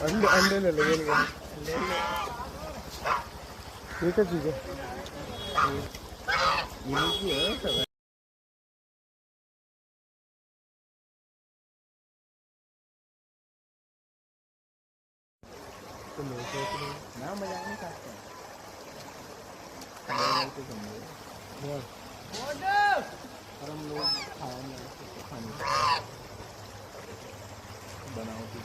अंडे अंडे ले ले ये क्या चीज़ है ये की है सब तो मैं सोच रहा हूँ ना मजा नहीं खाता तो समझो और हम लोग खाने बनाओ तो